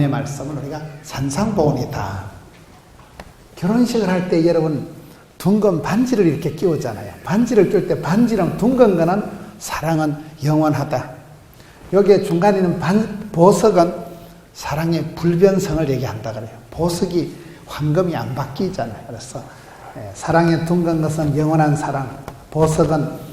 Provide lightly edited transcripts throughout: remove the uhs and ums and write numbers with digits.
의 말씀은 우리가 산상보온이다. 결혼식을 할 때 여러분 둥근 반지를 이렇게 끼우잖아요. 반지를 낄 때 반지랑 둥근 거는 사랑은 영원하다. 여기에 중간에 있는 보석은 사랑의 불변성을 얘기한다 그래요. 보석이 황금이 안 바뀌잖아요. 그래서 사랑의 둥근 것은 영원한 사랑, 보석은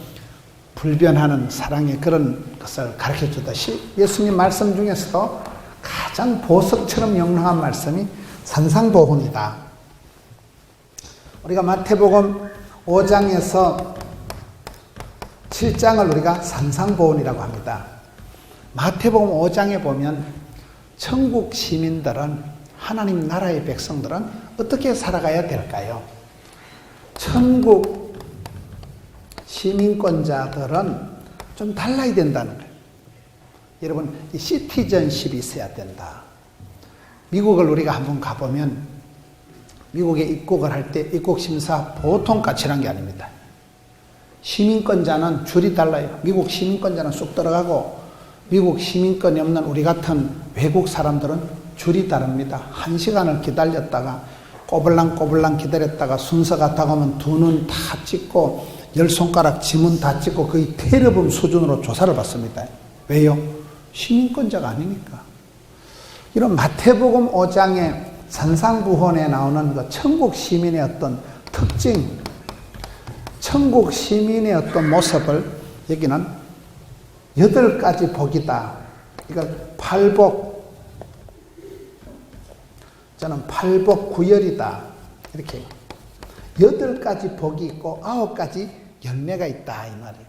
불변하는 사랑의 그런 것을 가르쳐 주듯이 예수님 말씀 중에서도 가장 보석처럼 영롱한 말씀이 산상보훈이다. 우리가 마태복음 5장에서 7장을 우리가 산상보훈이라고 합니다. 마태복음 5장에 보면 천국 시민들은, 하나님 나라의 백성들은 어떻게 살아가야 될까요? 천국 시민권자들은 좀 달라야 된다는 거예요. 여러분, 이 시티즌십이 있어야 된다. 미국을 우리가 한번 가보면 미국에 입국을 할 때 입국 심사 보통 까칠한 게 아닙니다. 시민권자는 줄이 달라요. 미국 시민권자는 쑥 들어가고 미국 시민권이 없는 우리 같은 외국 사람들은 줄이 다릅니다. 1시간을 기다렸다가 꼬불랑꼬불랑 기다렸다가 순서가 다가오면 두 눈 다 찍고 10손가락 지문 다 찍고 거의 테러범 수준으로 조사를 받습니다. 왜요? 시민권자가 아니니까. 이런 마태복음 5장의 산상부훈에 나오는 그 천국 시민의 어떤 특징, 천국 시민의 어떤 모습을 여기는 8가지 복이다. 이걸 팔복, 저는 팔복구열이다. 이렇게 8가지 복이 있고 9가지 열매가 있다 이 말이에요.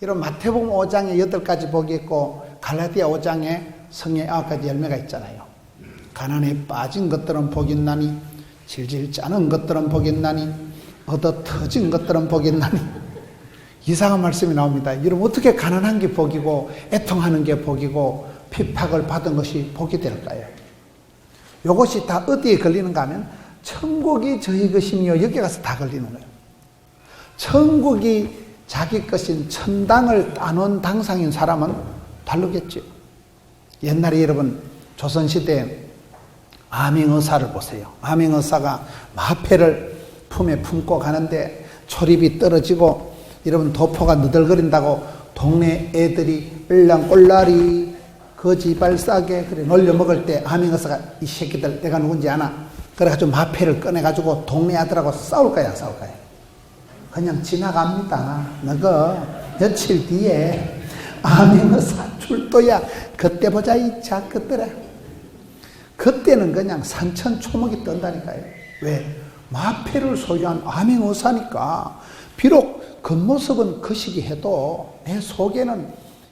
이런 마태복음 5장에 8가지 복이 있고 갈라디아 5장에 성의 9가지 열매가 있잖아요. 가난에 빠진 것들은 복이 있나니, 질질 짜는 것들은 복이 있나니, 얻어 터진 것들은 복이 있나니. 이상한 말씀이 나옵니다. 여러분, 어떻게 가난한 게 복이고 애통하는 게 복이고 핍박을 받은 것이 복이 될까요? 이것이 다 어디에 걸리는가 하면 천국이 저희 것이며 여기 가서 다 걸리는 거예요. 천국이 자기 것인 천당을 따놓은 당상인 사람은 다르겠죠. 옛날에 여러분 조선시대 암행의사를 보세요. 암행의사가 마패를 품에 품고 가는데 초립이 떨어지고 여러분 도포가 너덜거린다고 동네 애들이 을랑꼴라리 거지발싸게 그래 놀려먹을 때 암행의사가 이 새끼들 내가 누군지 아나? 그래가지고 마패를 꺼내가지고 동네 아들하고 싸울까요? 안 싸울까요? 그냥 지나갑니다. 너가 며칠 뒤에 암행의사 출도야. 그때 보자 이자 그때라. 그때는 그냥 산천초목이 뜬다니까요. 왜? 마패를 소유한 암행의사니까. 비록 겉모습은 거시기 해도 내 속에는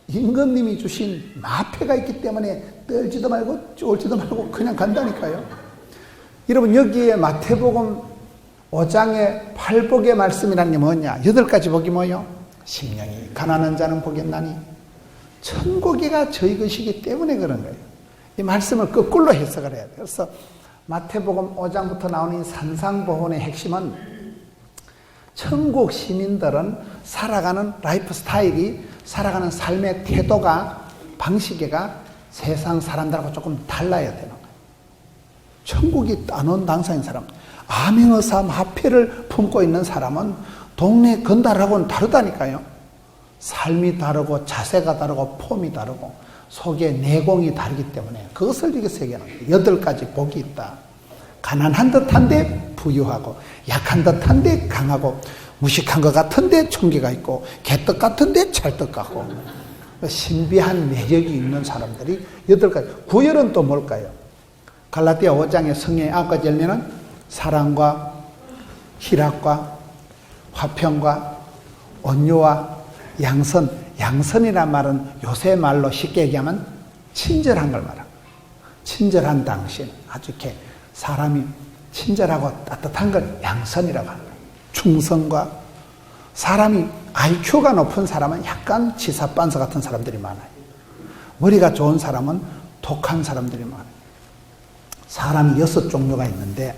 임금님이 주신 마패가 있기 때문에 떨지도 말고 쫄지도 말고 그냥 간다니까요. 여러분 여기에 마태복음 5장의 팔복의 말씀이라는 게 뭐냐? 8가지 복이 뭐요? 심령이 가난한 자는 복이 있나니 천국이가 저희 것이기 때문에 그런 거예요. 이 말씀을 거꾸로 해석을 해야 돼요. 그래서 마태복음 5장부터 나오는 산상보훈의 핵심은 천국 시민들은 살아가는 라이프 스타일이, 살아가는 삶의 태도가, 방식이가 세상 사람들하고 조금 달라야 되는 거예요. 천국이 따놓은 당사인 사람, 암행의사 마패를 품고 있는 사람은 동네 건달하고는 다르다니까요. 삶이 다르고 자세가 다르고 폼이 다르고 속에 내공이 다르기 때문에 그것을 이렇게 새겨놓은 거예요. 8가지 복이 있다. 가난한 듯한데 부유하고, 약한 듯한데 강하고, 무식한 것 같은데 총기가 있고, 개떡 같은데 찰떡 같고, 신비한 매력이 있는 사람들이 8가지. 구열은 또 뭘까요? 갈라디아 5장의 성의 9가지 열매는 사랑과 희락과 화평과 온유와 양선. 양선이란 말은 요새 말로 쉽게 얘기하면 친절한 걸 말합니다. 친절한 당신. 아주 이렇게 사람이 친절하고 따뜻한 걸 양선이라고 합니다. 충성과, 사람이 IQ가 높은 사람은 약간 치사반서 같은 사람들이 많아요. 머리가 좋은 사람은 독한 사람들이 많아요. 사람이 6종류가 있는데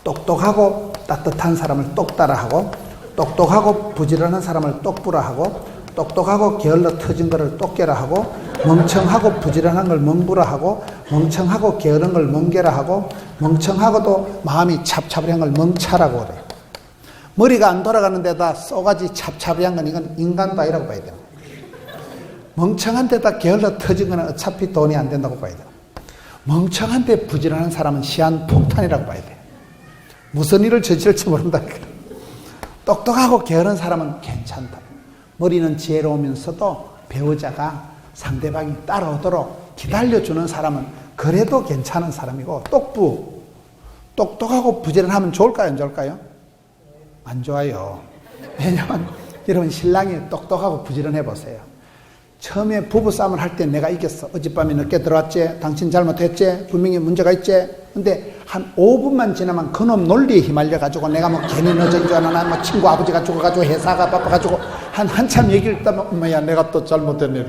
똑똑하고 따뜻한 사람을 똑따라하고, 똑똑하고 부지런한 사람을 똑부라하고, 똑똑하고 게을러 터진 거를 똑게라 하고, 멍청하고 부지런한 걸 멍부라 하고, 멍청하고 게으른 걸 멍게라 하고, 멍청하고도 마음이 찹찹한 걸 멍차라고 그래요. 머리가 안 돌아가는 데다 쏘가지 찹찹한 건 이건 인간바이라고 봐야 돼요. 멍청한 데다 게을러 터진 거는 어차피 돈이 안 된다고 봐야 돼요. 멍청한 데 부지런한 사람은 시한폭탄이라고 봐야 돼요. 무슨 일을 저질지 모른다니까. 똑똑하고 게으른 사람은 괜찮다. 머리는 지혜로우면서도 배우자가 상대방이 따라오도록 기다려주는 사람은 그래도 괜찮은 사람이고, 똑똑하고 부지런하면 좋을까요? 안 좋을까요? 안 좋아요. 왜냐하면 여러분 신랑이 똑똑하고 부지런해 보세요. 처음에 부부싸움을 할 때 내가 이겼어. 어젯밤에 늦게 들어왔지? 당신 잘못했지? 분명히 문제가 있지? 근데 한 5분만 지나면 그놈 논리에 휘말려가지고 내가 뭐 괜히 늦은 줄 아나, 뭐 친구 아버지가 죽어가지고 회사가 바빠가지고 한참 얘기를 듣다면 엄마야 내가 또 잘못했네.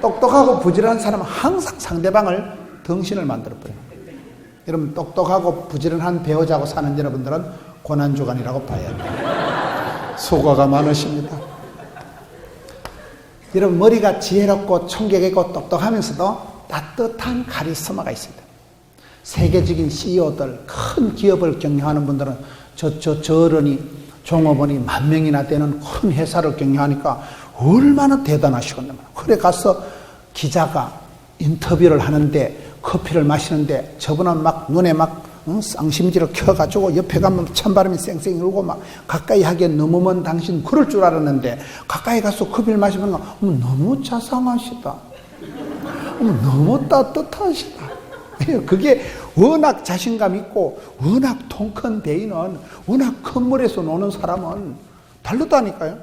똑똑하고 부지런한 사람은 항상 상대방을 덩신을 만들어버려요. 여러분 똑똑하고 부지런한 배우자고 사는 여러분들은 고난주간이라고 봐야 돼요. 수고가 많으십니다. 여러분 머리가 지혜롭고 총격있고 똑똑하면서도 따뜻한 카리스마가 있습니다. 세계적인 CEO들, 큰 기업을 경영하는 분들은 저 어른이 종업원이 10,000명이나 되는 큰 회사를 경영하니까 얼마나 대단하시겠나. 그래 가서 기자가 인터뷰를 하는데 커피를 마시는데 저분은 막 눈에 막 쌍심지를 켜가지고 옆에 가면 찬바람이 쌩쌩 일고 막 가까이 하기엔 너무 먼 당신 그럴 줄 알았는데 가까이 가서 커피를 마시면 너무 자상하시다. 너무 따뜻하시다. 그게 워낙 자신감 있고 워낙 통 큰 대인은 워낙 큰 물에서 노는 사람은 다르다니까요.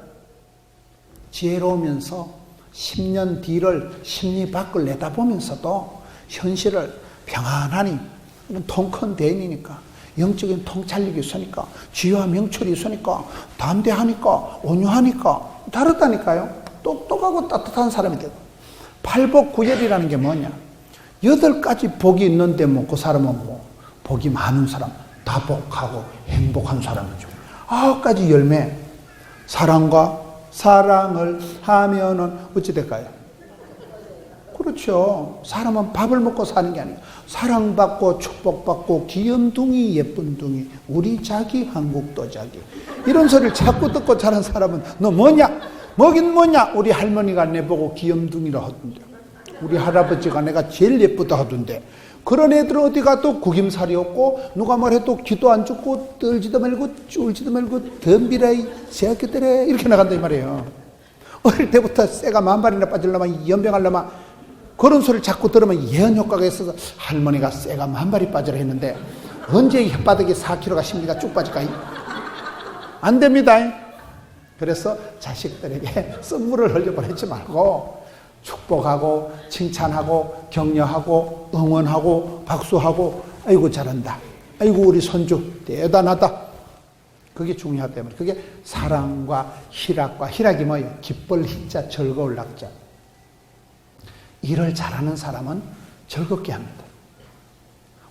지혜로우면서 10년 뒤를 심리 밖을 내다보면서도 현실을 평안하니 통 큰 대인이니까 영적인 통찰력이 있으니까 지혜와 명철이 있으니까 담대하니까 온유하니까 다르다니까요. 똑똑하고 따뜻한 사람이 되고 팔복구열이라는 게 뭐냐 8가지 복이 있는데 뭐 그 사람은 뭐 복이 많은 사람 다복하고 행복한 사람이죠. 9가지 열매 사랑과 사랑을 하면은 어찌 될까요? 그렇죠. 사람은 밥을 먹고 사는 게 아니에요. 사랑받고 축복받고 귀염둥이 예쁜둥이 우리 자기 한국도 자기 이런 소리를 자꾸 듣고 자란 사람은 너 뭐냐? 뭐긴 뭐냐? 우리 할머니가 내보고 귀염둥이라 하던데 우리 할아버지가 내가 제일 예쁘다 하던데 그런 애들은 어디 가도 구김살이 없고 누가 말해도 귀도 안 죽고 떨지도 말고 쫄지도 말고 덤비라 이 새끼들에 이렇게 나간다 이 말이에요. 어릴 때부터 쇠가 10,000발이나 빠지려면 연병하려면 그런 소리를 자꾸 들으면 예언 효과가 있어서 할머니가 쇠가 10,000발이 빠지라 했는데 언제 이 혓바닥에 4kg가 심리가 쭉 빠질까? 안 됩니다. 그래서 자식들에게 선물을 흘려보내지 말고 축복하고 칭찬하고 격려하고 응원하고 박수하고 아이고 잘한다. 아이고 우리 손주 대단하다. 그게 중요하다. 그게 사랑과 희락과 희락이 뭐예요? 기쁠 희자 즐거울 낙자. 일을 잘하는 사람은 즐겁게 합니다.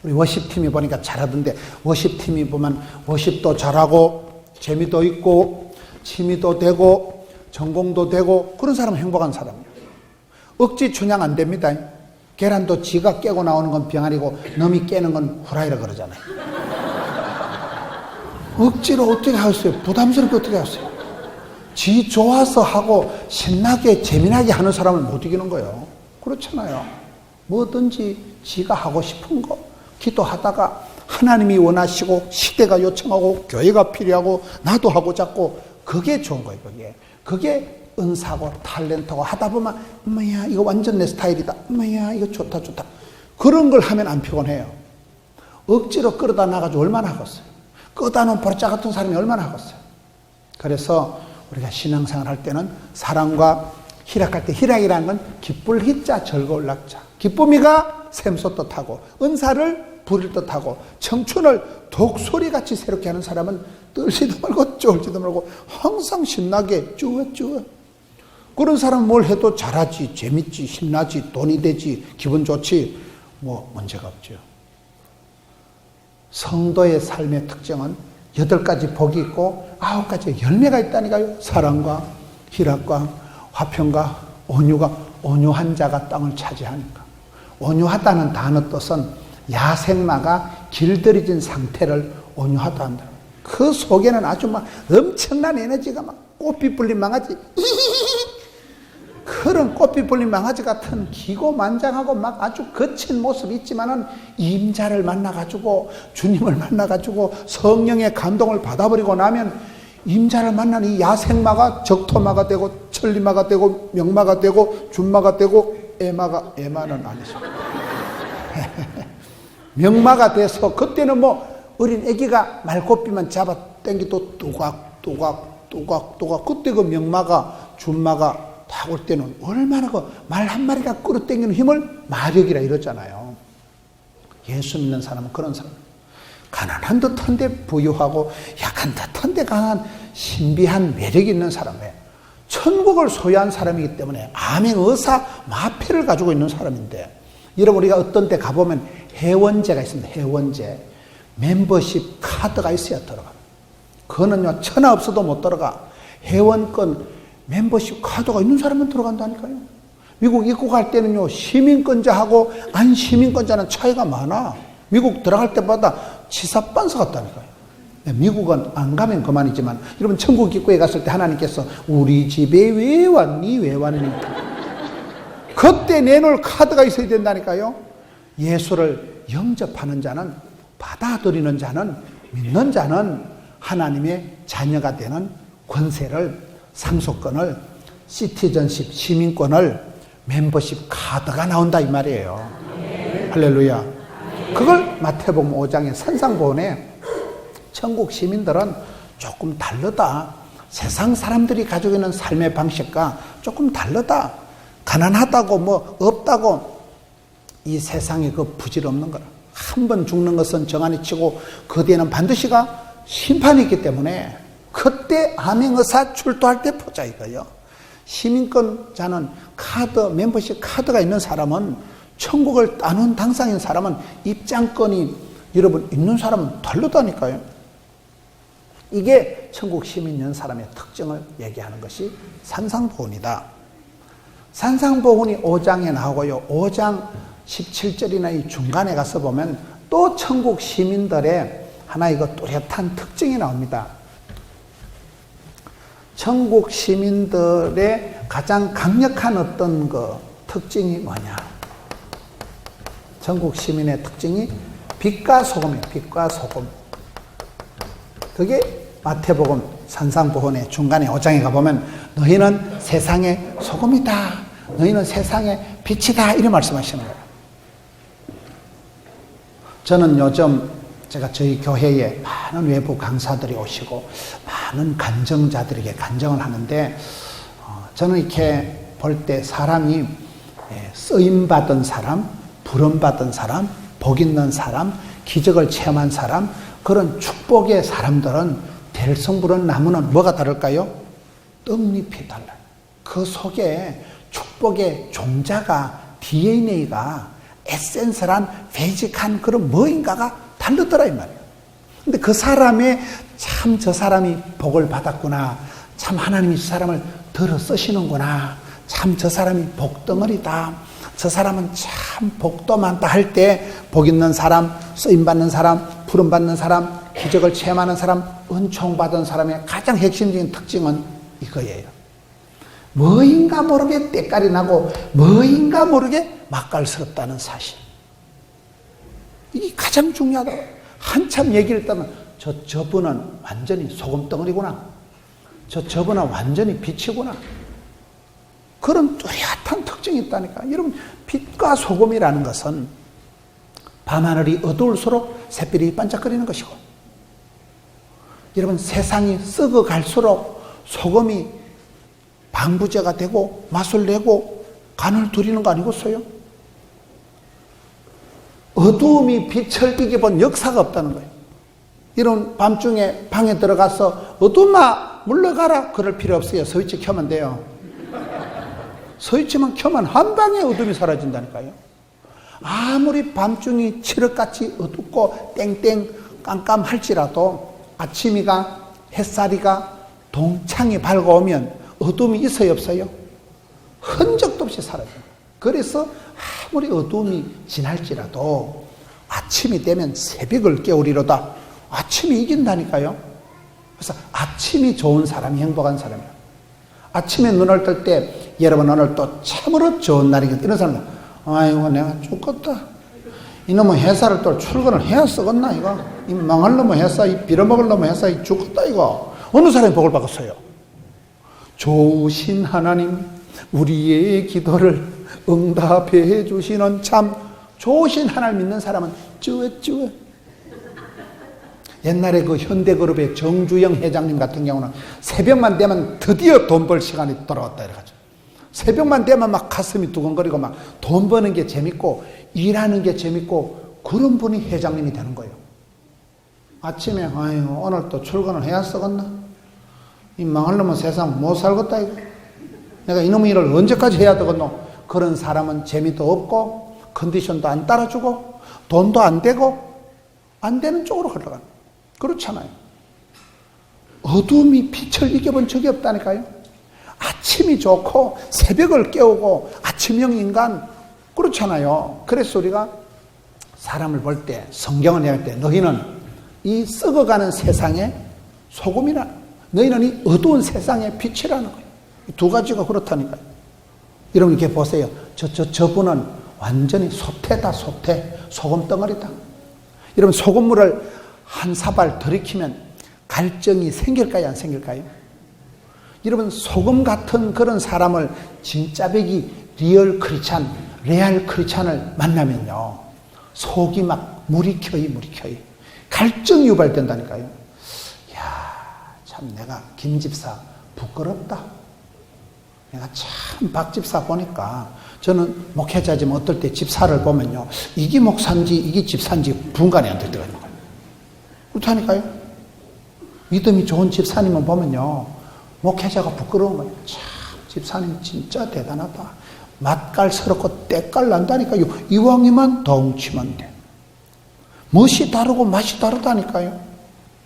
우리 워십팀이 보니까 잘하던데 워십팀이 보면 워십도 잘하고 재미도 있고 취미도 되고 전공도 되고 그런 사람은 행복한 사람이에요. 억지 춘향 안 됩니다. 계란도 지가 깨고 나오는 건 병아리고 남이 깨는 건 후라이라 그러잖아요. 억지로 어떻게 하겠어요? 부담스럽게 어떻게 하겠어요? 지 좋아서 하고 신나게 재미나게 하는 사람을 못 이기는 거예요. 그렇잖아요. 뭐든지 지가 하고 싶은 거 기도하다가 하나님이 원하시고 시대가 요청하고 교회가 필요하고 나도 하고 자꾸 그게 좋은 거예요. 그게 은사고 탤런트고 하다 보면 엄마야 이거 완전 내 스타일이다. 엄마야 이거 좋다. 그런 걸 하면 안 피곤해요. 억지로 끌어다 놔가지고 얼마나 하겠어요. 끌어다 놓은 보르짜 같은 사람이 얼마나 하겠어요. 그래서 우리가 신앙생활 할 때는 사랑과 희락할 때 희락이라는 건 기쁠 희자 즐거울 낙자 기쁨이가 샘솟 뜻하고 은사를 부릴 뜻하고 청춘을 독소리같이 새롭게 하는 사람은 떨지도 말고 쫄지도 말고 항상 신나게 쭈어 그런 사람은 뭘 해도 잘하지 재밌지 신나지 돈이 되지 기분 좋지 뭐 문제가 없죠. 성도의 삶의 특징은 8가지 복이 있고 9가지 열매가 있다니까요. 사랑과 희락과 화평과 온유가 온유한 자가 땅을 차지하니까. 온유하다는 단어 뜻은 야생마가 길들여진 상태를 온유하다 한다. 그 속에는 아주 막 엄청난 에너지가 막 꽃빛 불린 망아지 그런 꽃빛 불린 망아지 같은 기고만장하고 막 아주 거친 모습이 있지만은 임자를 만나가지고 주님을 만나가지고 성령의 감동을 받아버리고 나면 임자를 만난 이 야생마가 적토마가 되고 천리마가 되고 명마가 되고 준마가 되고 애마는 아니죠. 명마가 돼서 그때는 뭐 어린 애기가 말고삐만 잡아 당기도 또각 그때 그 명마가 준마가 딱 올 때는 얼마나 그 말 한 마리가 끌어당기는 힘을 마력이라 이러잖아요. 예수 믿는 사람은 그런 사람. 가난한 듯한데 부유하고 약한 듯한데 강한 신비한 매력이 있는 사람이에요. 천국을 소유한 사람이기 때문에 암행의사 마패를 가지고 있는 사람인데, 여러분 우리가 어떤 데 가보면 회원제가 있습니다. 회원제. 멤버십 카드가 있어야 들어가. 그거는요 천하 없어도 못 들어가. 회원권 멤버십 카드가 있는 사람은 들어간다니까요. 미국 입국 갈 때는요 시민권자하고 안 시민권자는 차이가 많아. 미국 들어갈 때마다 치사반서 같다니까요. 미국은 안 가면 그만이지만 여러분 천국 입구에 갔을 때 하나님께서 우리 집에 왜 왔니 왜 왔니 그때 내놓을 카드가 있어야 된다니까요. 예수를 영접하는 자는, 받아들이는 자는, 믿는 자는 하나님의 자녀가 되는 권세를, 상속권을, 시티즌십 시민권을, 멤버십 카드가 나온다 이 말이에요. 할렐루야. 그걸 마태복음 5장의 산상보훈에 천국 시민들은 조금 다르다. 세상 사람들이 가지고 있는 삶의 방식과 조금 다르다. 가난하다고 뭐 없다고 이 세상에 그 부질없는 거라. 한 번 죽는 것은 정한이 치고 그 뒤에는 반드시가 심판이 있기 때문에 그때 암행의사 출두할 때 보자 이거요. 시민권자는 카드, 멤버십 카드가 있는 사람은, 천국을 따놓은 당상인 사람은, 입장권이 여러분 있는 사람은 다르다니까요. 이게 천국 시민인 사람의 특징을 얘기하는 것이 산상보훈이다. 산상보훈이 5장에 나오고요. 5장 17절이나 이 중간에 가서 보면 또 천국 시민들의 하나의 그 뚜렷한 특징이 나옵니다. 천국 시민들의 가장 강력한 어떤 그 특징이 뭐냐? 천국 시민의 특징이 빛과 소금이에요. 빛과 소금. 그게 마태복음 산상보훈의 중간에 5장에 가보면 너희는 세상의 소금이다. 너희는 세상의 빛이다. 이런 말씀하시는 거예요. 저는 요즘 제가 저희 교회에 많은 외부 강사들이 오시고 많은 간증자들에게 간증을 하는데 저는 이렇게 볼 때 사람이 쓰임받은 사람, 부름받은 사람, 복 있는 사람, 기적을 체험한 사람, 그런 축복의 사람들은 대성부른 나무는 뭐가 다를까요? 떡잎이 달라요. 그 속에 축복의 종자가, DNA가 에센스란 베이직한 그런 뭐인가가 다르더라 이 말이에요. 근데 그 사람의 참 저 사람이 복을 받았구나. 참 하나님이 저 사람을 들어 쓰시는구나. 참 저 사람이 복덩어리다. 저 사람은 참 복도 많다 할 때 복 있는 사람, 쓰임받는 사람, 부름받는 사람, 기적을 체험하는 사람, 은총받은 사람의 가장 핵심적인 특징은 이거예요. 뭐인가 모르게 때깔이 나고 뭐인가 모르게 맛깔스럽다는 사실. 이게 가장 중요하다. 한참 얘기를 했다면 저분은 완전히 소금덩어리구나. 저분은 완전히 빛이구나. 그런 뚜렷한 특징이 있다니까. 여러분 빛과 소금이라는 것은 밤하늘이 어두울수록 샛별이 반짝거리는 것이고, 여러분 세상이 썩어갈수록 소금이 방부제가 되고 맛을 내고 간을 두리는 거 아니겠어요? 어두움이 빛을 이겨본 역사가 없다는 거예요. 이런 밤중에 방에 들어가서 어둠아 물러가라 그럴 필요 없어요. 스위치 켜면 돼요. 스위치만 켜면 한 방에 어둠이 사라진다니까요. 아무리 밤중이 칠흑같이 어둡고 땡땡 깜깜할지라도 아침이가 햇살이가 동창이 밝아오면 어둠이 있어요 없어요? 흔적도 없이 사라져요. 그래서 아무리 어두움이 지날지라도 아침이 되면 새벽을 깨우리로다. 아침이 이긴다니까요. 그래서 아침이 좋은 사람이 행복한 사람이에요. 아침에 눈을 뜰 때 여러분 오늘 또 참으로 좋은 날이겠다. 이런 사람은 아이고 내가 죽겠다. 이놈의 회사를 또 출근을 해야 쓰겠나 이거. 이 망할 놈의 회사, 이 빌어먹을 놈의 회사, 이 죽겠다 이거. 어느 사람이 복을 받았어요? 좋으신 하나님 우리의 기도를 응답해 주시는 참 좋으신 하나님 믿는 사람은 쭈웻쭈웻. 옛날에 그 현대그룹의 정주영 회장님 같은 경우는 새벽만 되면 드디어 돈 벌 시간이 돌아왔다 이래가지고 새벽만 되면 막 가슴이 두근거리고 막 돈 버는 게 재밌고 일하는 게 재밌고 그런 분이 회장님이 되는 거예요. 아침에 아이고 오늘 또 출근을 해야 쓰겠나? 이 망할 놈은 세상 못 살겠다 이거. 내가 이놈의 일을 언제까지 해야 되겠노? 그런 사람은 재미도 없고 컨디션도 안 따라주고 돈도 안 되고 안 되는 쪽으로 흘러가는. 그렇잖아요. 어둠이 빛을 이겨본 적이 없다니까요. 아침이 좋고 새벽을 깨우고 아침형 인간 그렇잖아요. 그래서 우리가 사람을 볼 때 성경을 읽을 때 너희는 이 썩어가는 세상의 소금이라 너희는 이 어두운 세상의 빛이라는 거예요. 두 가지가 그렇다니까요. 여러분 이렇게 보세요. 저분은 완전히 소태다 소태. 소금 덩어리다. 여러분 소금물을 한 사발 들이키면 갈증이 생길까요? 안 생길까요? 여러분 소금 같은 그런 사람을 진짜배기 리얼 크리스찬을 만나면요. 속이 막 물이 켜이 갈증이 유발된다니까요. 이야 참 내가 김 집사 부끄럽다. 내가 참 박 집사 보니까 저는 목회자지만 어떨 때 집사를 보면요. 이게 목사인지 이게 집사인지 분간이 안 될 때가 있는 거예요. 그렇다니까요. 믿음이 좋은 집사님을 보면요. 목회자가 부끄러운 거예요. 참 집사님 진짜 대단하다. 맛깔스럽고 때깔 난다니까요. 이왕이면 더 웅치면 돼. 멋이 다르고 맛이 다르다니까요.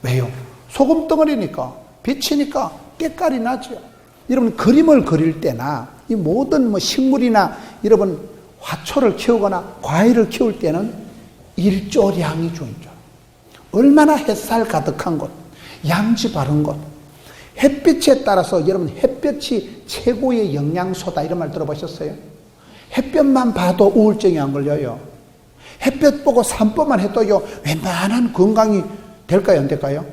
왜요? 소금 덩어리니까 빛이니까 때깔이 나죠. 여러분 그림을 그릴 때나 이 모든 식물이나 여러분 화초를 키우거나 과일을 키울 때는 일조량이 중요해요. 얼마나 햇살 가득한 곳, 양지 바른 곳, 햇빛에 따라서 여러분 햇볕이 최고의 영양소다 이런 말 들어보셨어요? 햇볕만 봐도 우울증이 안 걸려요. 햇볕 보고 산보만 해도요 웬만한 건강이 될까요 안 될까요?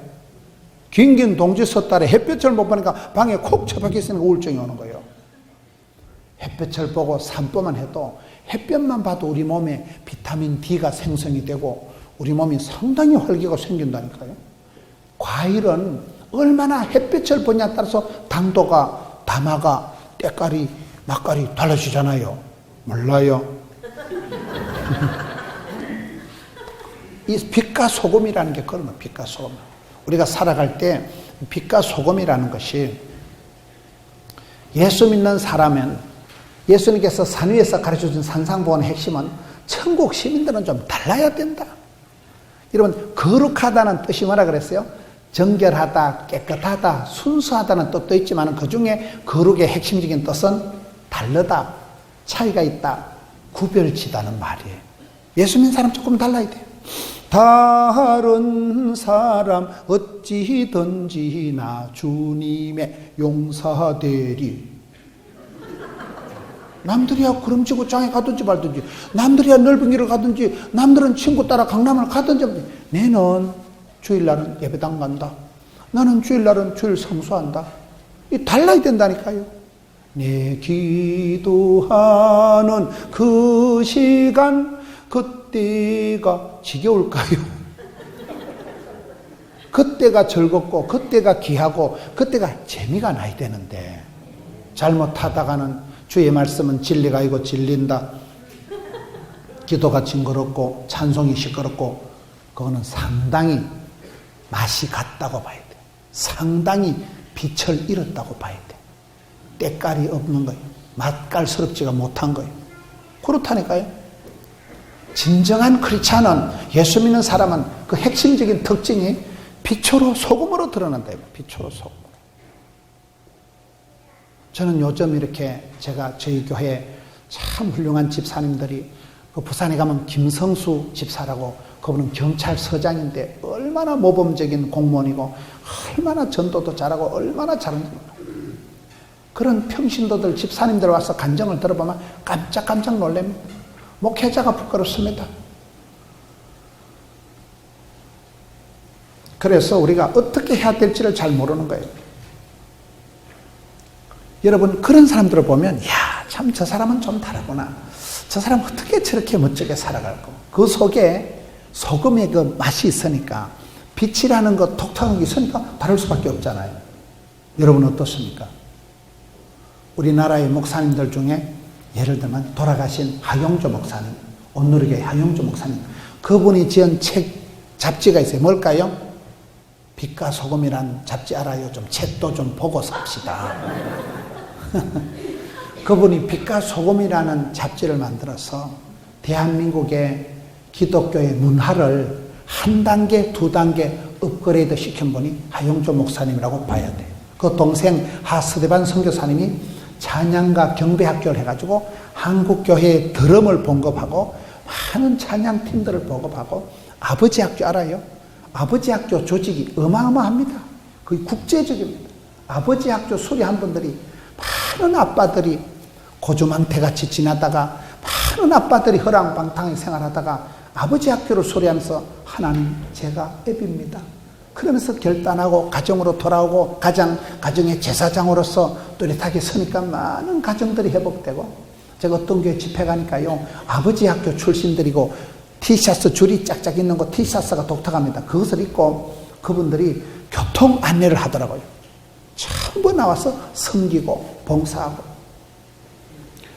긴긴 동지 섣달에 햇볕을 못 보니까 방에 콕 처박혀 있으니까 우울증이 오는 거예요. 햇볕을 보고 산보만 해도 햇볕만 봐도 우리 몸에 비타민 D가 생성이 되고 우리 몸이 상당히 활기가 생긴다니까요. 과일은 얼마나 햇빛을 보냐에 따라서 당도가, 담화가, 때깔이, 맛깔이 달라지잖아요. 몰라요? 이 빛과 소금이라는 게 그런 거예요. 빛과 소금. 우리가 살아갈 때 빛과 소금이라는 것이 예수 믿는 사람은 예수님께서 산 위에서 가르쳐준 산상보원의 핵심은 천국 시민들은 좀 달라야 된다. 여러분 거룩하다는 뜻이 뭐라 그랬어요? 정결하다, 깨끗하다, 순수하다는 뜻도 있지만 그 중에 거룩의 핵심적인 뜻은 다르다, 차이가 있다, 구별지다는 말이에요. 예수 믿는 사람 조금 달라야 돼요. 다른 사람 어찌든지 나 주님의 용사되리. 남들이야 구름지구 장에 가든지 말든지, 남들이야 넓은 길을 가든지, 남들은 친구 따라 강남을 가든지, 내는 주일날은 예배당 간다. 나는 주일날은 주일 성수한다. 이 달라야 된다니까요. 내 기도하는 그 시간, 그때가 지겨울까요? 그때가 즐겁고, 그때가 귀하고, 그때가 재미가 나야 되는데, 잘못하다가는 주의 말씀은 진리가 아니고 진린다. 기도가 징그럽고 찬송이 시끄럽고 그거는 상당히 맛이 갔다고 봐야 돼. 상당히 빛을 잃었다고 봐야 돼. 때깔이 없는 거예요. 맛깔스럽지가 못한 거예요. 그렇다니까요. 진정한 크리스찬은, 예수 믿는 사람은 그 핵심적인 특징이 빛으로 소금으로 드러난다. 빛으로 소금. 저는 요즘 이렇게 제가 저희 교회에 참 훌륭한 집사님들이 그 부산에 가면 김성수 집사라고 그분은 경찰서장인데 얼마나 모범적인 공무원이고 얼마나 전도도 잘하고 얼마나 잘하는지 그런 평신도들 집사님들 와서 간증을 들어보면 깜짝깜짝 놀랍니다. 목회자가 부끄럽습니다. 그래서 우리가 어떻게 해야 될지를 잘 모르는 거예요. 여러분 그런 사람들을 보면 야, 참 저 사람은 좀 다르구나. 저 사람 어떻게 저렇게 멋지게 살아갈까. 그 속에 소금의 그 맛이 있으니까 빛이라는 거 독특한 게 있으니까 다를 수밖에 없잖아요. 여러분 어떻습니까? 우리나라의 목사님들 중에 예를 들면 돌아가신 하용조 목사님, 온누리교회 하용조 목사님, 그분이 지은 책 잡지가 있어요. 뭘까요? 빛과 소금이란 잡지 알아요? 좀 책도 좀 보고 삽시다. 그분이 빛과 소금이라는 잡지를 만들어서 대한민국의 기독교의 문화를 한 단계, 두 단계 업그레이드 시킨 분이 하용조 목사님이라고 봐야 돼요. 그 동생 하스데반 선교사님이 찬양가 경배학교를 해가지고 한국교회의 드럼을 봉급하고 많은 찬양팀들을 봉급하고 아버지 학교 알아요? 아버지 학교 조직이 어마어마합니다. 거의 국제적입니다. 아버지 학교 수료한 분들이 많은 아빠들이 고주망태같이 지나다가 많은 아빠들이 허랑방탕하게 생활하다가 아버지 학교를 수료하면서 하나님 제가 애비입니다. 그러면서 결단하고 가정으로 돌아오고 가정의 제사장으로서 뚜렷하게 서니까 많은 가정들이 회복되고 제가 어떤 교회 집회 가니까요 아버지 학교 출신들이고 티셔츠 줄이 짝짝 있는 거 티셔츠가 독특합니다. 그것을 입고 그분들이 교통 안내를 하더라고요. 전부 나와서 섬기고 봉사하고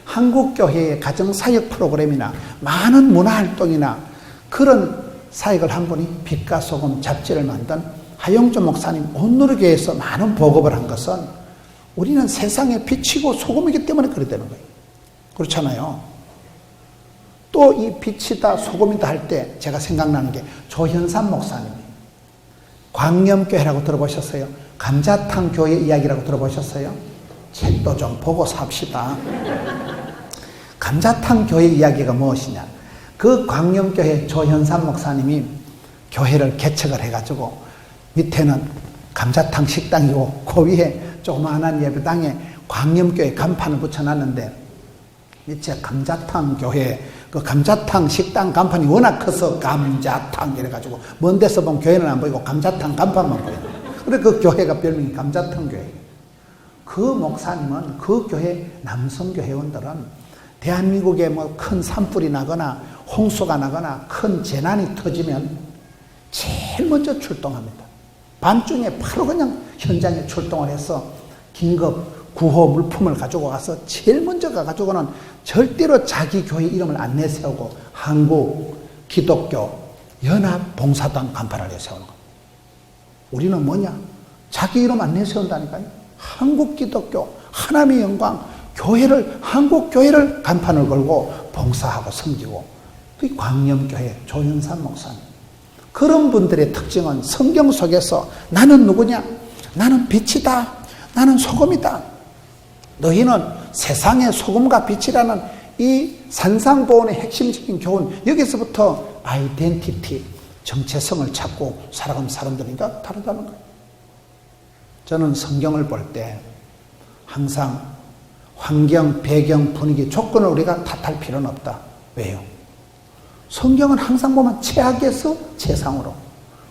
한국교회의 가정사역 프로그램이나 많은 문화활동이나 그런 사역을 한 분이 빛과 소금 잡지를 만든 하용조 목사님 온누리교회에서 많은 보급을 한 것은 우리는 세상의 빛이고 소금이기 때문에 그래 되는 거예요. 그렇잖아요. 또 이 빛이다 소금이다 할 때 제가 생각나는 게 조현삼 목사님이 광염교회라고 들어보셨어요? 감자탕 교회 이야기라고 들어보셨어요? 책도 좀 보고 삽시다. 감자탕 교회 이야기가 무엇이냐? 그 광염교회 조현삼 목사님이 교회를 개척을 해가지고 밑에는 감자탕 식당이고 그 위에 조그마한 예배당에 광염교회 간판을 붙여놨는데 밑에 감자탕 교회 그 감자탕 식당 간판이 워낙 커서 감자탕 이래가지고 먼 데서 보면 교회는 안 보이고 감자탕 간판만 보여요. 그래 그 교회가 별명이 감자탕 교회. 그 목사님은 그 교회 남성교 회원들은 대한민국에 뭐 큰 산불이 나거나 홍수가 나거나 큰 재난이 터지면 제일 먼저 출동합니다. 밤중에 바로 그냥 현장에 출동을 해서 긴급 구호 물품을 가지고 가서 제일 먼저 가가지고는 절대로 자기 교회 이름을 안 내세우고 한국 기독교 연합봉사단 간판을 내세우는 겁니다. 우리는 뭐냐? 자기 이름 안 내세운다니까요. 한국 기독교 하나님의 영광 교회를 한국 교회를 간판을 걸고 봉사하고 섬기고 그 광염교회 조현삼 목사님 그런 분들의 특징은 성경 속에서 나는 누구냐? 나는 빛이다. 나는 소금이다. 너희는 세상의 소금과 빛이라는 이 산상보온의 핵심적인 교훈 여기서부터 아이덴티티 정체성을 찾고 살아가는 사람들이니까 다르다는 거예요. 저는 성경을 볼 때 항상 환경, 배경, 분위기, 조건을 우리가 탓할 필요는 없다. 왜요? 성경은 항상 보면 최악에서 최상으로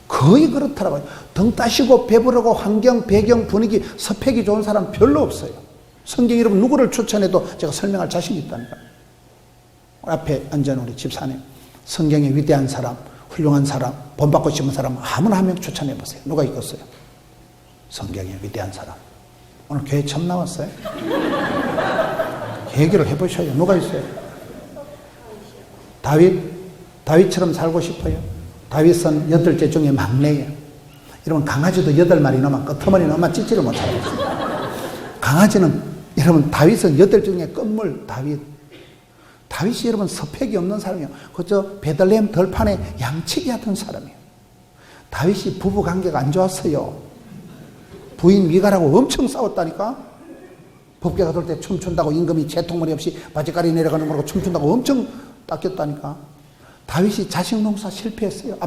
거의 그렇더라고요. 등 따시고 배부르고 환경, 배경, 분위기, 스펙이 좋은 사람 별로 없어요. 성경 여러분 누구를 추천해도 제가 설명할 자신이 있다니까요. 앞에 앉은 우리 집사님 성경의 위대한 사람, 훌륭한 사람, 본받고 싶은 사람 아무나 한 명 추천해 보세요. 누가 있겠어요? 성경의 위대한 사람. 오늘 교회 처음 나왔어요? 얘기를 해보셔요. 누가 있어요? 다윗처럼 살고 싶어요? 다윗은 8째 중에 막내예요. 여러분 강아지도 8마리 넘으면 끄트머리는 엄마 찢지를 못하겠어요. 강아지는 여러분 다윗은 8 중에 끝물 다윗이 여러분 스펙이 없는 사람이에요. 그저 베들레헴 들판에 양치기 하던 사람이에요. 다윗이 부부관계가 안 좋았어요. 부인 미갈하고 엄청 싸웠다니까. 법궤가 돌 때 춤춘다고 임금이 재통머리 없이 바지가리 내려가는 거라고 춤춘다고 엄청 닦였다니까. 다윗이 자식 농사 실패했어요.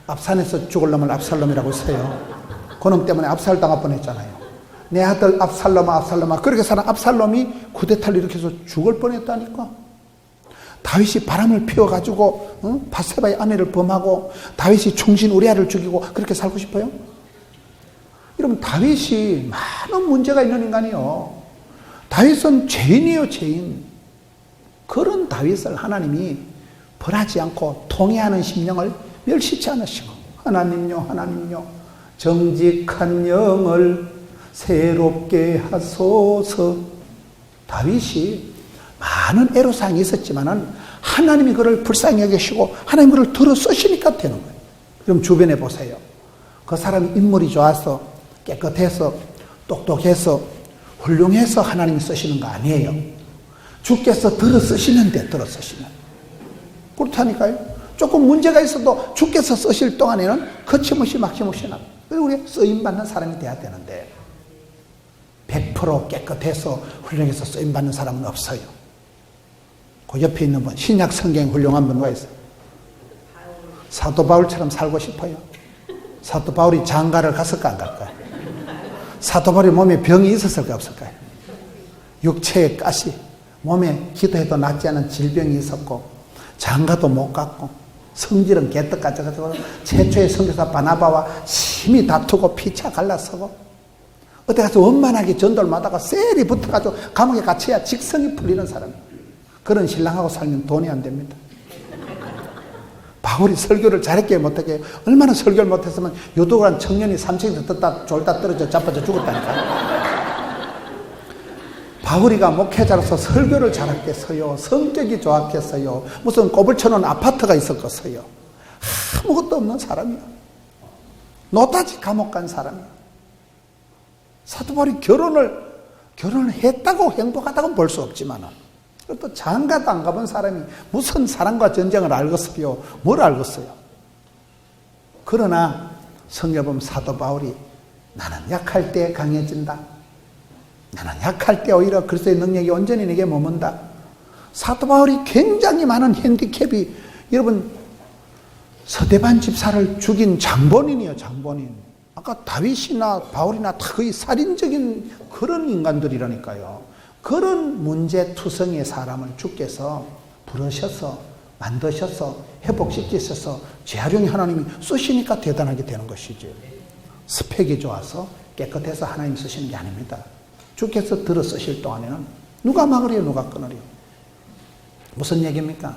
압산에서 죽을 놈을 압살롬이라고 써요. 그놈 때문에 압살당할 뻔했잖아요. 내 아들 압살롬아 그렇게 사는 압살롬이 쿠데타를 일으켜서 죽을 뻔했다니까. 다윗이 바람을 피워가지고 바세바의 아내를 범하고 다윗이 충신 우리아를 죽이고 그렇게 살고 싶어요? 여러분, 다윗이 많은 문제가 있는 인간이요. 다윗은 죄인이에요, 죄인. 그런 다윗을 하나님이 벌하지 않고 통회하는 심령을 멸시치 않으시고, 하나님요 정직한 영을 새롭게 하소서. 다윗이 많은 애로사항이 있었지만은 하나님이 그를 불쌍히 여기시고 하나님 그를 들어 쓰시니까 되는 거예요. 그럼 주변에 보세요. 그 사람이 인물이 좋아서 깨끗해서 똑똑해서 훌륭해서 하나님이 쓰시는 거 아니에요. 주께서 들어 쓰시는데 들어 쓰시는. 그렇다니까요. 조금 문제가 있어도 주께서 쓰실 동안에는 거침없이 막힘없이 나. 우리 쓰임받는 사람이 돼야 되는데 100% 깨끗해서 훌륭해서 쓰임받는 사람은 없어요. 그 옆에 있는 분, 신약 성경 훌륭한 분과 있어요. 사도 바울처럼 살고 싶어요. 사도 바울이 장가를 갔을까 안 갈까요? 사도 바울이 몸에 병이 있었을까 없을까요? 육체의 가시, 몸에 기도해도 낫지 않은 질병이 있었고 장가도 못 갔고 성질은 개떡같이 가지고 최초의 선교사 바나바와 심히 다투고 피차 갈라서고 어디 가서 원만하게 전도를 마다가 셀이 붙어가지고 감옥에 갇혀야 직성이 풀리는 사람이에요. 그런 신랑하고 살면 돈이 안 됩니다. 바울이 설교를 잘했게 못하게 얼마나 설교를 못했으면 요도한 청년이 3층에서 떴다 졸다 떨어져 자빠져 죽었다니까. 바울이가 목회자로서 설교를 잘했겠어요? 성격이 좋았겠어요? 무슨 꼽을 쳐놓은 아파트가 있었겠어요? 아무것도 없는 사람이야. 노다지 감옥 간 사람이야. 사도 바울이 결혼을 했다고 행복하다고는 볼 수 없지만은 또 장가도 안 가본 사람이 무슨 사랑과 전쟁을 알겠어요? 뭘 알겠어요? 그러나 성경보면 사도 바울이 나는 약할 때 강해진다. 나는 약할 때 오히려 그리스도의 능력이 온전히 내게 머문다. 사도 바울이 굉장히 많은 핸디캡이, 여러분 서대반 집사를 죽인 장본인이에요. 장본인. 아까 다윗이나 바울이나 다 거의 살인적인 그런 인간들이라니까요. 그런 문제투성이의 사람을 주께서 부르셔서 만드셔서 회복시키셔서 재활용이 하나님이 쓰시니까 대단하게 되는 것이죠. 스펙이 좋아서 깨끗해서 하나님 쓰시는 게 아닙니다. 주께서 들어 쓰실 동안에는 누가 막으래요? 누가 끊으래요? 무슨 얘기입니까?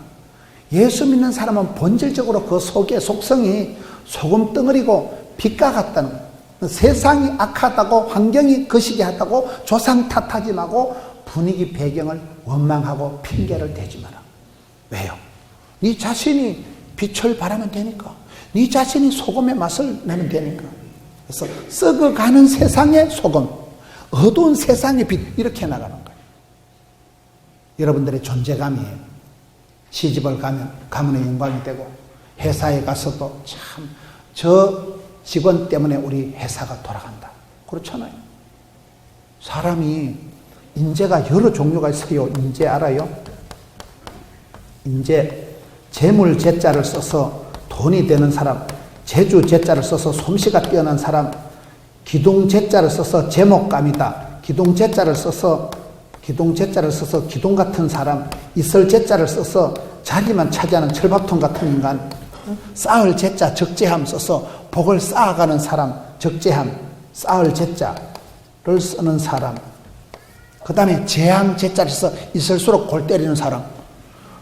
예수 믿는 사람은 본질적으로 그 속의 속성이 소금덩어리고 빛과 같다는 거예요. 세상이 악하다고 환경이 거시기 하다고 조상 탓하지 말고 분위기 배경을 원망하고 핑계를 대지 마라. 왜요? 네 자신이 빛을 발하면 되니까. 네 자신이 소금의 맛을 내면 되니까. 그래서 썩어가는 세상의 소금, 어두운 세상의 빛, 이렇게 나가는 거예요. 여러분들의 존재감이에요. 시집을 가면 가문의 영광이 되고 회사에 가서도 참 저 직원 때문에 우리 회사가 돌아간다. 그렇잖아요. 사람이 인재가 여러 종류가 있어요. 인재 알아요? 인재, 재물 재자를 써서 돈이 되는 사람, 재주 재자를 써서 솜씨가 뛰어난 사람, 기둥 재자를 써서 제목감이다. 기둥 재자를 써서 기둥 같은 사람, 이슬 재자를 써서 자기만 차지하는 철밥통 같은 인간, 쌓을 재자 적재함 써서 복을 쌓아가는 사람, 적재함, 쌓을 재자를 쓰는 사람, 그 다음에 재앙 재자를 써서 있을수록 골 때리는 사람.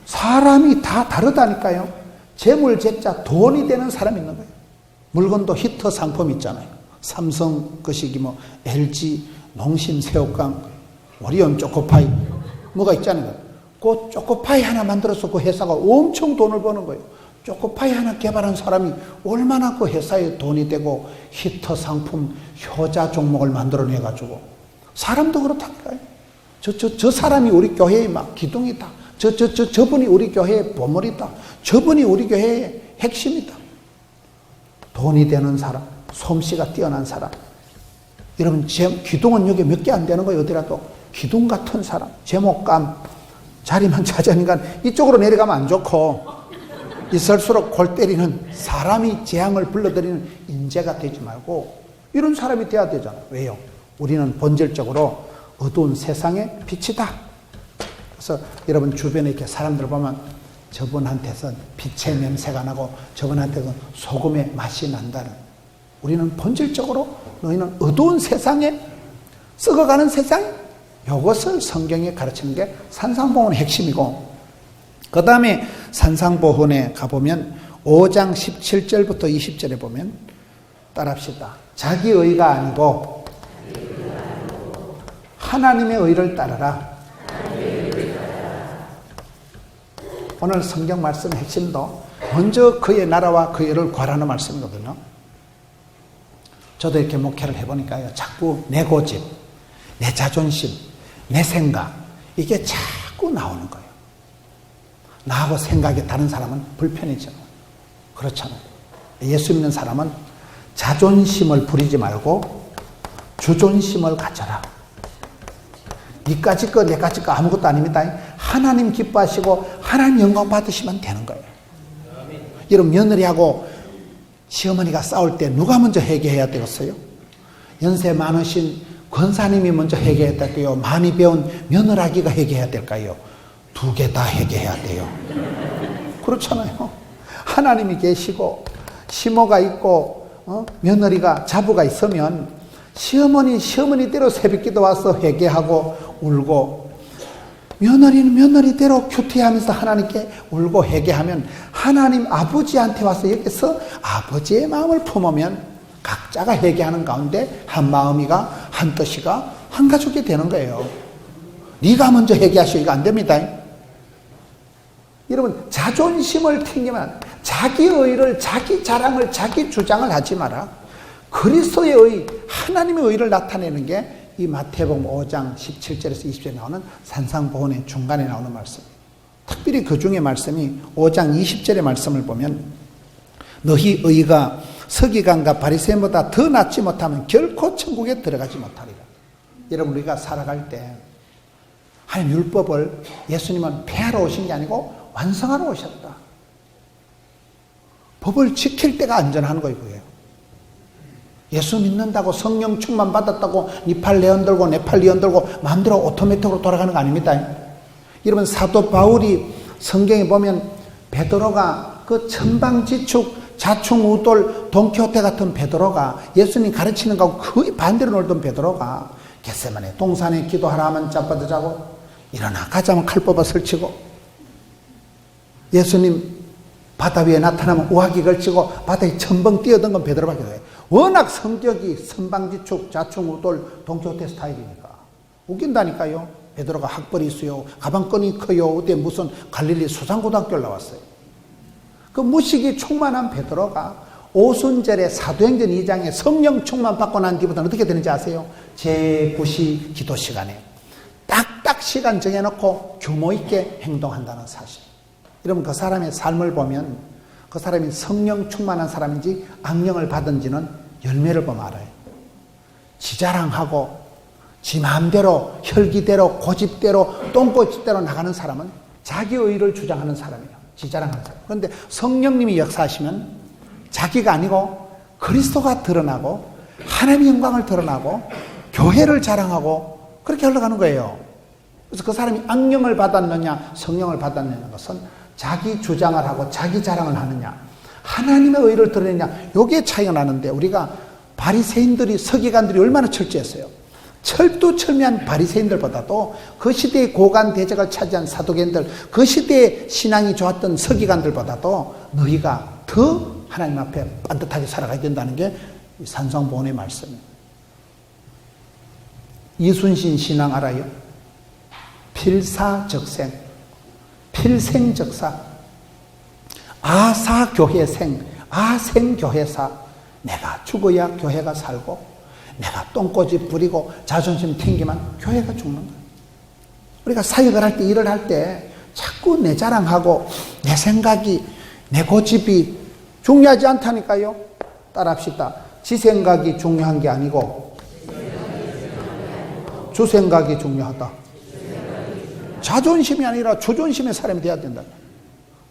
사람이 다 다르다니까요. 재물 재자, 돈이 되는 사람이 있는 거예요. 물건도 히터 상품 있잖아요. 삼성 거시기, LG, 농심, 새우깡, 오리온 초코파이, 뭐가 있잖아요. 그 초코파이 하나 만들어서 그 회사가 엄청 돈을 버는 거예요. 초코파이 하나 개발한 사람이 얼마나 그 회사에 돈이 되고 히터 상품, 효자 종목을 만들어내가지고. 사람도 그렇다니까요. 저 사람이 우리 교회의 막 기둥이다. 저분이 우리 교회의 보물이다. 저분이 우리 교회의 핵심이다. 돈이 되는 사람, 솜씨가 뛰어난 사람. 여러분, 기둥은 여기 몇 개 안 되는 거예요. 어디라도. 기둥 같은 사람, 제목감, 자리만 찾으니까 이쪽으로 내려가면 안 좋고, 있을수록 골 때리는 사람이 재앙을 불러들이는 인재가 되지 말고 이런 사람이 돼야 되잖아요. 왜요? 우리는 본질적으로 어두운 세상의 빛이다. 그래서 여러분 주변에 이렇게 사람들 보면 저분한테선 빛의 냄새가 나고 저분한테는 소금의 맛이 난다는, 우리는 본질적으로 너희는 어두운 세상에, 썩어가는 세상, 이것을 성경에 가르치는 게 산상보훈의 핵심이고, 그 다음에 산상보훈에 가보면 5장 17절부터 20절에 보면, 따라합시다. 자기 의가 아니고 하나님의 의를 따르라. 오늘 성경 말씀의 핵심도 먼저 그의 나라와 그의 의를 구하라는 말씀이거든요. 저도 이렇게 목회를 해보니까요, 자꾸 내 고집, 내 자존심, 내 생각, 이게 자꾸 나오는 거예요. 나하고 생각이 다른 사람은 불편해져. 그렇잖아요. 예수 믿는 사람은 자존심을 부리지 말고 주존심을 가져라. 니까지 거 내까지 거 아무것도 아닙니다. 하나님 기뻐하시고 하나님 영광 받으시면 되는 거예요. 여러분, 며느리하고 시어머니가 싸울 때 누가 먼저 회개해야 되겠어요? 연세 많으신 권사님이 먼저 회개해야 될까요? 많이 배운 며느라기가 회개해야 될까요? 두 개 다 회개해야 돼요. 그렇잖아요. 하나님이 계시고 시모가 있고 며느리가 자부가 있으면 시어머니대로 새벽기도 와서 회개하고 울고, 며느리는 며느리대로 큐티하면서 하나님께 울고 회개하면 하나님 아버지한테 와서 여기서 아버지의 마음을 품으면 각자가 회개하는 가운데 한 마음이가 한 뜻이가 한 가족이 되는 거예요. 네가 먼저 회개하시오, 이거 안 됩니다. 여러분, 자존심을 튕기면 자기 의를, 자기 자랑을, 자기 주장을 하지 마라. 그리스도의 의, 하나님의 의를 나타내는 게 이 마태복음 5장 17절에서 20절에 나오는 산상보훈의 중간에 나오는 말씀. 특별히 그 중에 말씀이 5장 20절의 말씀을 보면, 너희 의가 서기관과 바리새인보다 더 낫지 못하면 결코 천국에 들어가지 못하리라. 여러분, 우리가 살아갈 때 하나님 율법을 예수님은 폐하러 오신 게 아니고 완성하러 오셨다. 법을 지킬 때가 안전한 거예요. 그게. 예수 믿는다고 성령 충만 받았다고 니팔 내흔들고 네팔 니흔들고 마음대로 오토매틱으로 돌아가는 거 아닙니다. 여러분, 사도 바울이 성경에 보면 베드로가 그 천방지축 자충우돌 돈키호테 같은 베드로가, 예수님 가르치는 거하고 거의 반대로 놀던 베드로가 겟세마네 동산에 기도하라 하면 짬바도 자고, 일어나 가자면 칼 뽑아 설치고, 예수님 바다 위에 나타나면 우하기 걸치고 바다에 첨벙 뛰어든 건 베드로밖에 없어요. 워낙 성격이 선방지축 자충우돌 돈키호테 스타일이니까. 웃긴다니까요. 베드로가 학벌이 있어요, 가방끈이 커요, 어디 무슨 갈릴리 수산고등학교를 나왔어요. 그 무식이 충만한 베드로가 오순절에 사도행전 2장에 성령 충만 받고 난 뒤부터는 어떻게 되는지 아세요? 제9시 기도 시간에 딱딱 시간 정해놓고 규모 있게 행동한다는 사실. 여러분, 그 사람의 삶을 보면 그 사람이 성령 충만한 사람인지 악령을 받은지는 열매를 보면 알아요. 지 자랑하고 지 마음대로 혈기대로 고집대로 똥꼬집대로 나가는 사람은 자기 의를 주장하는 사람이에요. 지 자랑하는 사람. 그런데 성령님이 역사하시면 자기가 아니고 그리스도가 드러나고 하나님의 영광을 드러나고 교회를 자랑하고 그렇게 흘러가는 거예요. 그래서 그 사람이 악령을 받았느냐 성령을 받았느냐는 것은 자기 주장을 하고 자기 자랑을 하느냐 하나님의 의를 드러내냐, 요게 차이가 나는데, 우리가 바리새인들이, 서기관들이 얼마나 철저했어요. 철두철미한 바리새인들보다도 그 시대의 고관 대적을 차지한 사도계인들, 그 시대의 신앙이 좋았던 서기관들보다도 너희가 더 하나님 앞에 반듯하게 살아가야 된다는 게 산상보훈의 말씀이에요. 이순신 신앙 알아요? 필사적생, 필생적사, 아사교회생, 아생교회사. 내가 죽어야 교회가 살고, 내가 똥꼬집 부리고 자존심 튕기면 교회가 죽는 거예요. 우리가 사역을 할 때, 일을 할 때 자꾸 내 자랑하고 내 생각이, 내 고집이 중요하지 않다니까요. 따라합시다. 지 생각이 중요한 게 아니고 주생각이 중요하다. 자존심이 아니라 조존심의 사람이 돼야 된다.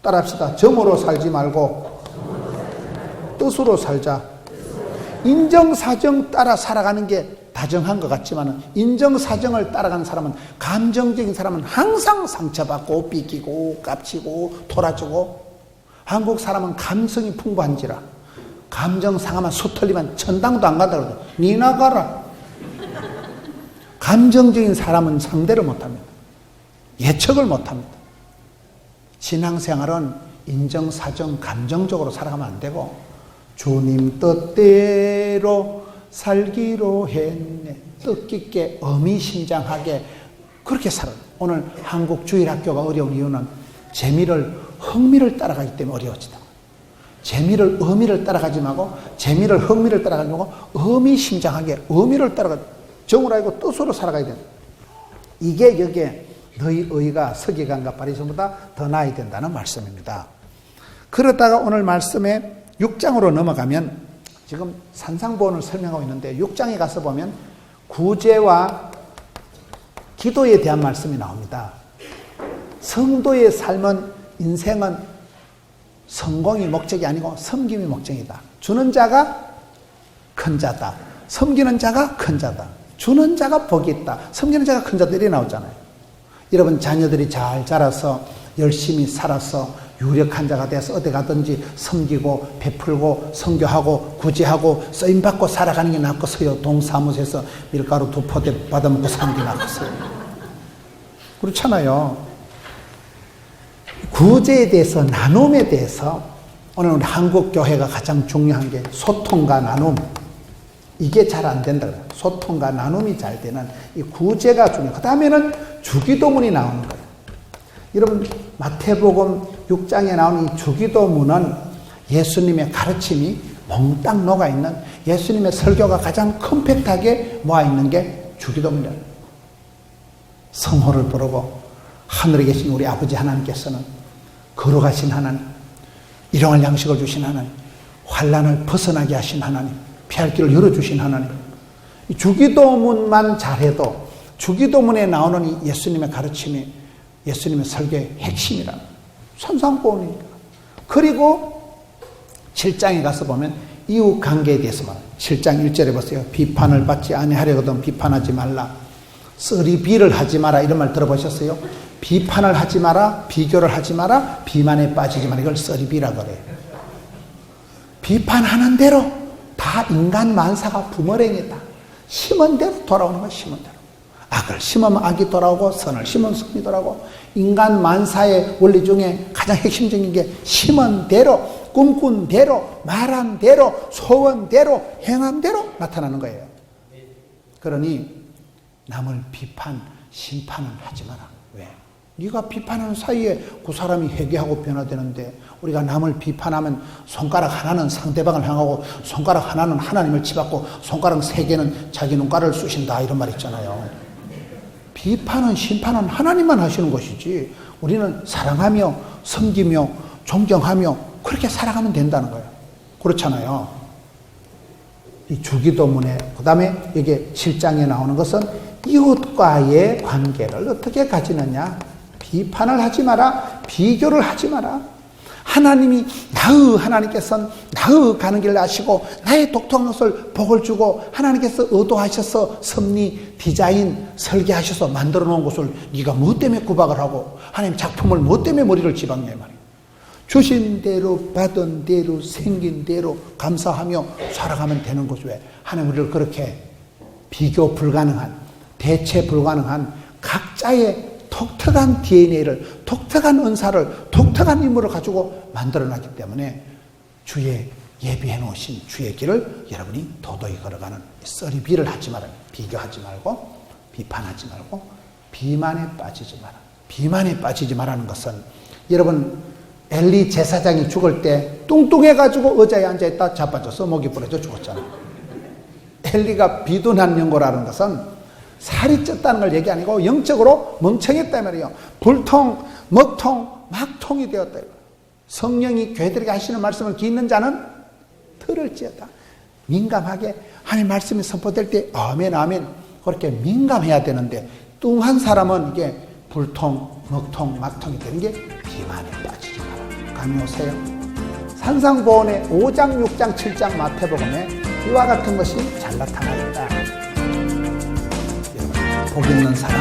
따라합시다. 정으로 살지 말고 뜻으로 살자. 인정사정 따라 살아가는 게 다정한 것 같지만 인정사정을 따라가는 사람은, 감정적인 사람은 항상 상처받고 삐끼고 깝치고 돌아주고, 한국 사람은 감성이 풍부한지라 감정 상하면 수틀리면 천당도 안 간다 그러죠. 니 나가라. 감정적인 사람은 상대를 못합니다. 예측을 못합니다. 신앙생활은 인정사정 감정적으로 살아가면 안 되고 주님 뜻대로 살기로 했네. 뜻깊게 의미심장하게 그렇게 살아요. 오늘 한국 주일학교가 어려운 이유는 흥미를 따라가기 때문에 어려워지다. 재미를 의미를 따라가지 말고 재미를 흥미를 따라가지 말고 의미심장하게 의미를 따라가, 정을 알고 뜻으로 살아가야 된다. 이게 여기에 너희 의가 서기관과 바리새인보다 더 나아야 된다는 말씀입니다. 그러다가 오늘 말씀에 6장으로 넘어가면, 지금 산상보훈을 설명하고 있는데 6장에 가서 보면 구제와 기도에 대한 말씀이 나옵니다. 성도의 삶은, 인생은 성공이 목적이 아니고 섬김이 목적이다. 주는 자가 큰 자다. 섬기는 자가 큰 자다. 주는 자가 복이 있다. 섬기는 자가 큰 자들이 나오잖아요. 여러분 자녀들이 잘 자라서 열심히 살아서 유력한 자가 돼서 어디 가든지 섬기고 베풀고 선교하고 구제하고 쓰임받고 살아가는 게 낫겠어요? 동사무소에서 밀가루 2포대 받아먹고 사는 게 낫겠어요? 그렇잖아요. 구제에 대해서, 나눔에 대해서 오늘 우리 한국 교회가 가장 중요한 게 소통과 나눔. 이게 잘 안 된다. 소통과 나눔이 잘 되는 이 구제가 중요해요. 그 다음에는 주기도문이 나오는 거예요. 여러분 마태복음 6장에 나오는 이 주기도문은 예수님의 가르침이 몽땅 녹아있는, 예수님의 설교가 가장 컴팩트하게 모아있는 게 주기도문이에요. 성호를 부르고 하늘에 계신 우리 아버지 하나님께서는 걸어가신 하나님, 일용할 양식을 주신 하나님, 환난을 벗어나게 하신 하나님, 피할 길을 열어주신 하나님. 이 주기도문만 잘해도, 주기도문에 나오는 이 예수님의 가르침이 예수님의 설교의 핵심이라. 산상보훈이니까. 그리고 7장에 가서 보면 이웃 관계에 대해서 말해요. 7장 1절에 보세요. 비판을 받지 아니하려거든 비판하지 말라. 쓰리비를 하지 마라. 이런 말 들어보셨어요? 비판을 하지 마라, 비교를 하지 마라, 비만에 빠지지 마라. 이걸 쓰리비라 그래요. 비판하는 대로 다 인간 만사가 부머랭이다. 심은 대로 돌아오는 거야. 심은 대로. 악을 심으면 악이 돌아오고 선을 심으면 선이 돌아오고, 인간 만사의 원리 중에 가장 핵심적인 게 심은 대로, 꿈꾼 대로, 말한 대로, 소원 대로, 행한 대로 나타나는 거예요. 그러니 남을 비판, 심판은 하지 마라. 왜? 네가 비판하는 사이에 그 사람이 회개하고 변화되는데, 우리가 남을 비판하면 손가락 하나는 상대방을 향하고 손가락 하나는 하나님을 치받고 손가락 3개는 자기 눈가를 쑤신다, 이런 말 있잖아요. 비판은 심판은 하나님만 하시는 것이지, 우리는 사랑하며 섬기며 존경하며 그렇게 살아가면 된다는 거예요. 그렇잖아요. 이 주기도문에, 그 다음에 여기 7장에 나오는 것은 이웃과의 관계를 어떻게 가지느냐. 비판을 하지 마라. 비교를 하지 마라. 하나님이 하나님께서는 나의 가는 길을 아시고 나의 독특한 것을 복을 주고 하나님께서 의도하셔서 섭리, 디자인, 설계하셔서 만들어 놓은 것을 네가 무엇 때문에 구박을 하고 하나님 작품을 무엇 때문에 머리를 집었냐 말이야. 주신 대로 받은 대로 생긴 대로 감사하며 살아가면 되는 것이, 왜 하나님 우리를 그렇게 비교 불가능한, 대체 불가능한 각자의 독특한 DNA를, 독특한 은사를, 독특한 인물을 가지고 만들어놨기 때문에 주의 예비해 놓으신 주의 길을 여러분이 도도히 걸어가는, 썰이비를 하지 말아요. 비교하지 말고 비판하지 말고 비만에 빠지지 마라. 비만에 빠지지 말라는 것은, 여러분 엘리 제사장이 죽을 때 뚱뚱해가지고 의자에 앉아있다 자빠져서 목이 부러져 죽었잖아요. 엘리가 비둔한 연고라는 것은 살이 쪘다는 걸 얘기 아니고 영적으로 멍청했단 말이에요. 불통, 먹통, 막통이 되었다. 성령이 교회들에게 하시는 말씀을 듣는 자는 들을지어다. 민감하게 하나님 말씀이 선포될 때 아멘 아멘, 그렇게 민감해야 되는데 뚱한 사람은 이게 불통, 먹통, 막통이 되는 게 비만에 빠지지 마라. 감이 오세요? 산상보훈의 5장, 6장, 7장 마태복음에 이와 같은 것이 잘 나타나 있다. 여러분, 복 있는 사람